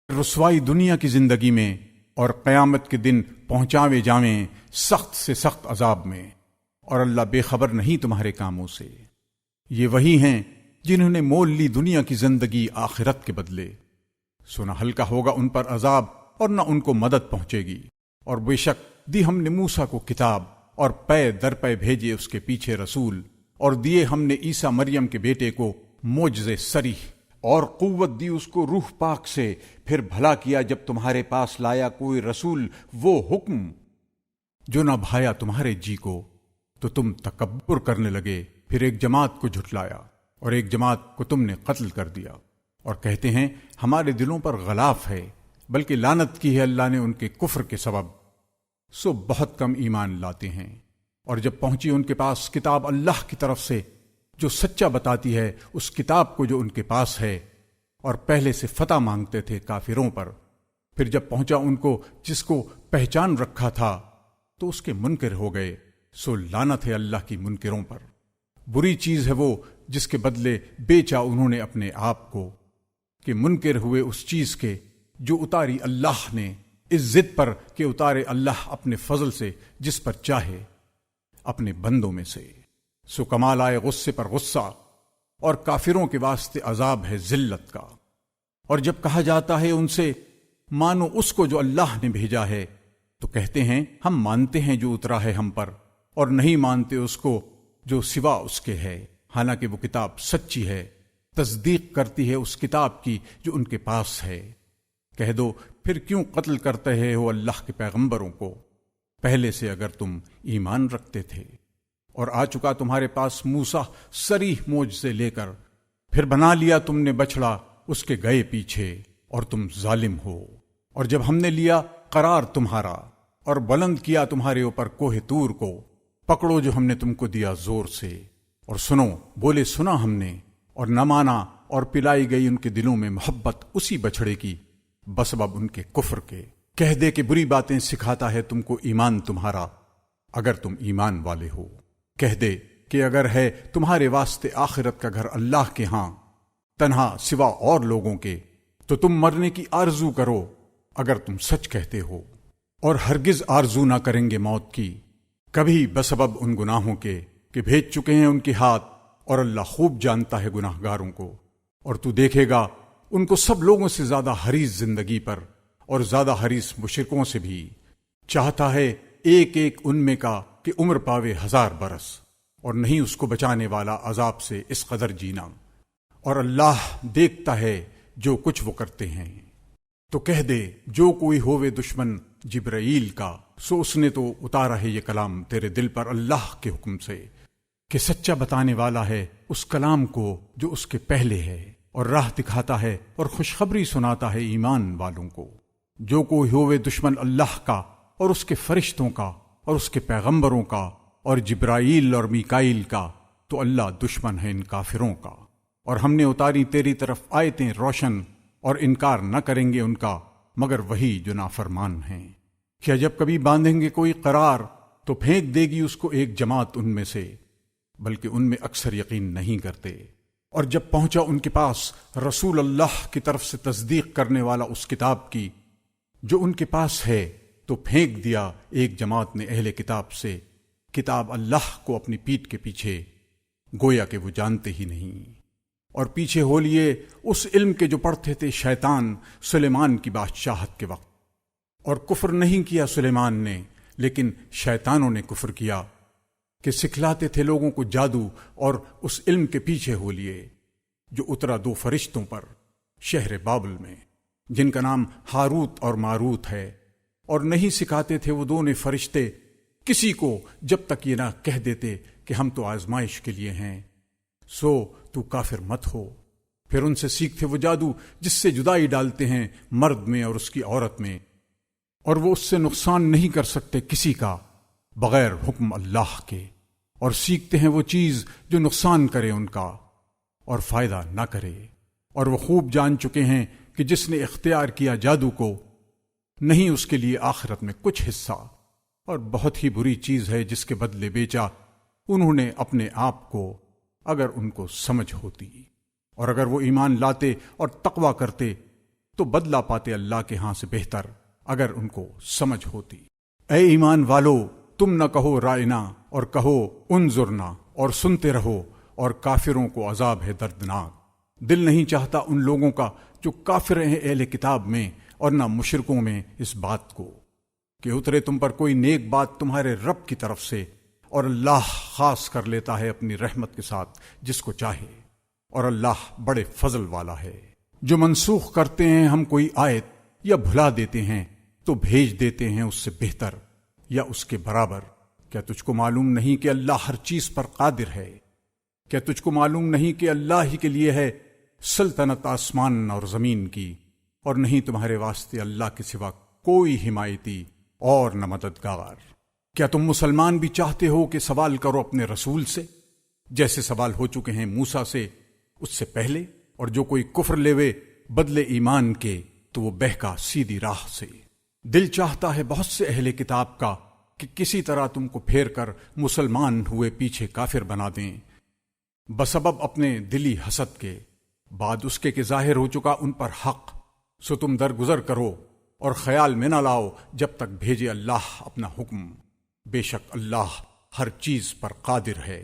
رسوائی دنیا کی زندگی میں اور قیامت کے دن پہنچاوے جاویں سخت سے سخت عذاب میں، اور اللہ بے خبر نہیں تمہارے کاموں سے۔ یہ وہی ہیں جنہوں نے مول لی دنیا کی زندگی آخرت کے بدلے، سو نہ ہلکا ہوگا ان پر عذاب اور نہ ان کو مدد پہنچے گی۔ اور بے شک دی ہم نے موسیٰ کو کتاب اور پے در پے بھیجے اس کے پیچھے رسول، اور دیے ہم نے عیسیٰ مریم کے بیٹے کو معجزے صریح، اور قوت دی اس کو روح پاک سے۔ پھر بھلا کیا جب تمہارے پاس لایا کوئی رسول وہ حکم جو نہ بھایا تمہارے جی کو، تو تم تکبر کرنے لگے۔ پھر ایک جماعت کو جھٹلایا اور ایک جماعت کو تم نے قتل کر دیا، اور کہتے ہیں ہمارے دلوں پر غلاف ہے، بلکہ لعنت کی ہے اللہ نے ان کے کفر کے سبب، سو بہت کم ایمان لاتے ہیں۔ اور جب پہنچی ان کے پاس کتاب اللہ کی طرف سے جو سچا بتاتی ہے اس کتاب کو جو ان کے پاس ہے، اور پہلے سے فتح مانگتے تھے کافروں پر، پھر جب پہنچا ان کو جس کو پہچان رکھا تھا تو اس کے منکر ہو گئے، سو لعنت ہے اللہ کی منکروں پر۔ بری چیز ہے وہ جس کے بدلے بیچا انہوں نے اپنے آپ کو، کہ منکر ہوئے اس چیز کے جو اتاری اللہ نے، اس ضد پر کہ اتارے اللہ اپنے فضل سے جس پر چاہے اپنے بندوں میں سے۔ سو کمال آئے غصے پر غصہ، اور کافروں کے واسطے عذاب ہے ذلت کا۔ اور جب کہا جاتا ہے ان سے مانو اس کو جو اللہ نے بھیجا ہے، تو کہتے ہیں ہم مانتے ہیں جو اترا ہے ہم پر، اور نہیں مانتے اس کو جو سوا اس کے ہے، حالانکہ وہ کتاب سچی ہے، تصدیق کرتی ہے اس کتاب کی جو ان کے پاس ہے۔ کہہ دو پھر کیوں قتل کرتے ہو اللہ کے پیغمبروں کو، پہلے سے اگر تم ایمان رکھتے تھے۔ اور آ چکا تمہارے پاس موسیٰ صریح معجزے لے کر، پھر بنا لیا تم نے بچڑا اس کے گئے پیچھے، اور تم ظالم ہو۔ اور جب ہم نے لیا قرار تمہارا اور بلند کیا تمہارے اوپر کوہ طور کو، پکڑو جو ہم نے تم کو دیا زور سے، اور سنو بولے سنا ہم نے، اور نہ مانا، اور پلائی گئی ان کے دلوں میں محبت اسی بچڑے کی بسبب ان کے کفر کے۔ کہہ دے کہ بری باتیں سکھاتا ہے تم کو ایمان تمہارا، اگر تم ایمان والے ہو۔ کہہ دے کہ اگر ہے تمہارے واسطے آخرت کا گھر اللہ کے ہاں تنہا سوا اور لوگوں کے، تو تم مرنے کی آرزو کرو اگر تم سچ کہتے ہو، اور ہرگز آرزو نہ کریں گے موت کی، کبھی بسبب ان گناہوں کے کہ بھیج چکے ہیں ان کے ہاتھ، اور اللہ خوب جانتا ہے گناہ گاروں کو۔ اور تو دیکھے گا ان کو سب لوگوں سے زیادہ حریص زندگی پر، اور زیادہ حریص مشرکوں سے بھی، چاہتا ہے ایک ایک ان میں کا کہ عمر پاوے 1000 برس، اور نہیں اس کو بچانے والا عذاب سے اس قدر جینا۔ اور اللہ دیکھتا ہے جو کچھ وہ کرتے ہیں۔ تو کہہ دے جو کوئی ہووے دشمن جبرائیل کا، سو اس نے تو اتارا ہے یہ کلام تیرے دل پر اللہ کے حکم سے، کہ سچا بتانے والا ہے اس کلام کو جو اس کے پہلے ہے، اور راہ دکھاتا ہے اور خوشخبری سناتا ہے ایمان والوں کو۔ جو کوئی ہووے دشمن اللہ کا اور اس کے فرشتوں کا اور اس کے پیغمبروں کا اور جبرائیل اور میکائیل کا، تو اللہ دشمن ہے ان کافروں کا۔ اور ہم نے اتاری تیری طرف آیتیں روشن، اور انکار نہ کریں گے ان کا مگر وہی جو نافرمان ہیں۔ کیا جب کبھی باندھیں گے کوئی قرار تو پھینک دے گی اس کو ایک جماعت ان میں سے، بلکہ ان میں اکثر یقین نہیں کرتے۔ اور جب پہنچا ان کے پاس رسول اللہ کی طرف سے تصدیق کرنے والا اس کتاب کی جو ان کے پاس ہے، تو پھینک دیا ایک جماعت نے اہل کتاب سے کتاب اللہ کو اپنی پیٹھ کے پیچھے، گویا کہ وہ جانتے ہی نہیں، اور پیچھے ہو لیے اس علم کے جو پڑھتے تھے شیطان سلیمان کی بادشاہت کے وقت۔ اور کفر نہیں کیا سلیمان نے، لیکن شیطانوں نے کفر کیا، کہ سکھلاتے تھے لوگوں کو جادو، اور اس علم کے پیچھے ہو لیے جو اترا 2 فرشتوں پر شہر بابل میں، جن کا نام ہاروت اور ماروت ہے۔ اور نہیں سکھاتے تھے وہ دونوں فرشتے کسی کو جب تک یہ نہ کہہ دیتے کہ ہم تو آزمائش کے لیے ہیں، سو تو کافر مت ہو۔ پھر ان سے سیکھتے وہ جادو جس سے جدائی ڈالتے ہیں مرد میں اور اس کی عورت میں، اور وہ اس سے نقصان نہیں کر سکتے کسی کا بغیر حکم اللہ کے، اور سیکھتے ہیں وہ چیز جو نقصان کرے ان کا اور فائدہ نہ کرے۔ اور وہ خوب جان چکے ہیں کہ جس نے اختیار کیا جادو کو، نہیں اس کے لیے آخرت میں کچھ حصہ، اور بہت ہی بری چیز ہے جس کے بدلے بیچا انہوں نے اپنے آپ کو، اگر ان کو سمجھ ہوتی۔ اور اگر وہ ایمان لاتے اور تقوی کرتے تو بدلہ پاتے اللہ کے ہاں سے بہتر اگر ان کو سمجھ ہوتی۔ اے ایمان والو، تم نہ کہو رائنا اور کہو انظرنا، اور سنتے رہو، اور کافروں کو عذاب ہے دردناک۔ دل نہیں چاہتا ان لوگوں کا جو کافر ہیں اہل کتاب میں اور نہ مشرکوں میں اس بات کو کہ اترے تم پر کوئی نیک بات تمہارے رب کی طرف سے، اور اللہ خاص کر لیتا ہے اپنی رحمت کے ساتھ جس کو چاہے، اور اللہ بڑے فضل والا ہے۔ جو منسوخ کرتے ہیں ہم کوئی آیت یا بھلا دیتے ہیں تو بھیج دیتے ہیں اس سے بہتر یا اس کے برابر۔ کیا تجھ کو معلوم نہیں کہ اللہ ہر چیز پر قادر ہے؟ کیا تجھ کو معلوم نہیں کہ اللہ ہی کے لیے ہے سلطنت آسمان اور زمین کی، اور نہیں تمہارے واسطے اللہ کے سوا کوئی حمایتی اور نہ مددگار؟ کیا تم مسلمان بھی چاہتے ہو کہ سوال کرو اپنے رسول سے جیسے سوال ہو چکے ہیں موسیٰ سے اس سے پہلے؟ اور جو کوئی کفر لیوے بدلے ایمان کے تو وہ بہکا سیدھی راہ سے۔ دل چاہتا ہے بہت سے اہل کتاب کا کہ کسی طرح تم کو پھیر کر مسلمان ہوئے پیچھے کافر بنا دیں، بسبب اپنے دلی حسد کے، بعد اس کے کہ ظاہر ہو چکا ان پر حق، سو تم درگزر کرو اور خیال میں نہ لاؤ جب تک بھیجے اللہ اپنا حکم۔ بے شک اللہ ہر چیز پر قادر ہے۔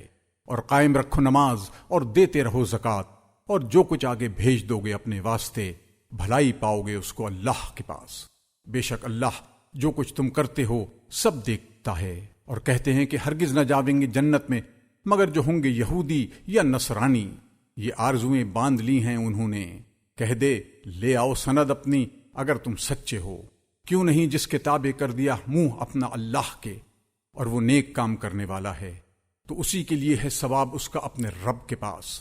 اور قائم رکھو نماز اور دیتے رہو زکوٰۃ، اور جو کچھ آگے بھیج دو گے اپنے واسطے بھلائی پاؤ گے اس کو اللہ کے پاس۔ بے شک اللہ جو کچھ تم کرتے ہو سب دیکھتا ہے۔ اور کہتے ہیں کہ ہرگز نہ جاویں گے جنت میں مگر جو ہوں گے یہودی یا نصرانی۔ یہ آرزویں باندھ لی ہیں انہوں نے۔ کہہ دے لے آؤ سند اپنی اگر تم سچے ہو۔ کیوں نہیں جس کے تابع کر دیا منہ اپنا اللہ کے، اور وہ نیک کام کرنے والا ہے تو اسی کے لیے ہے ثواب اس کا اپنے رب کے پاس،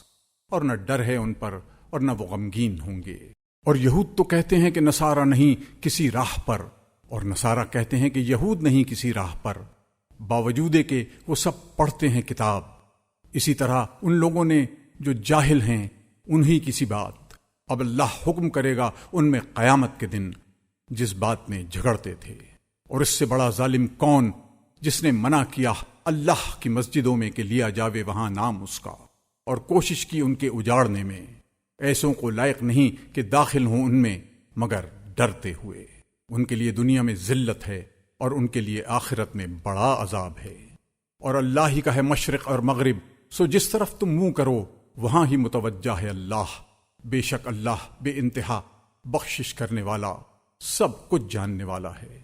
اور نہ ڈر ہے ان پر اور نہ وہ غمگین ہوں گے۔ اور یہود تو کہتے ہیں کہ نصارہ نہیں کسی راہ پر، اور نصارہ کہتے ہیں کہ یہود نہیں کسی راہ پر، باوجود کہ وہ سب پڑھتے ہیں کتاب۔ اسی طرح ان لوگوں نے جو جاہل ہیں انہی کسی بات، اب اللہ حکم کرے گا ان میں قیامت کے دن جس بات میں جھگڑتے تھے۔ اور اس سے بڑا ظالم کون جس نے منع کیا اللہ کی مسجدوں میں کہ لیا جاوے وہاں نام اس کا، اور کوشش کی ان کے اجاڑنے میں۔ ایسوں کو لائق نہیں کہ داخل ہوں ان میں مگر ڈرتے ہوئے۔ ان کے لیے دنیا میں ذلت ہے اور ان کے لیے آخرت میں بڑا عذاب ہے۔ اور اللہ ہی کا ہے مشرق اور مغرب، سو جس طرف تم منہ کرو وہاں ہی متوجہ ہے اللہ۔ بے شک اللہ بے انتہا بخشش کرنے والا، سب کچھ جاننے والا ہے۔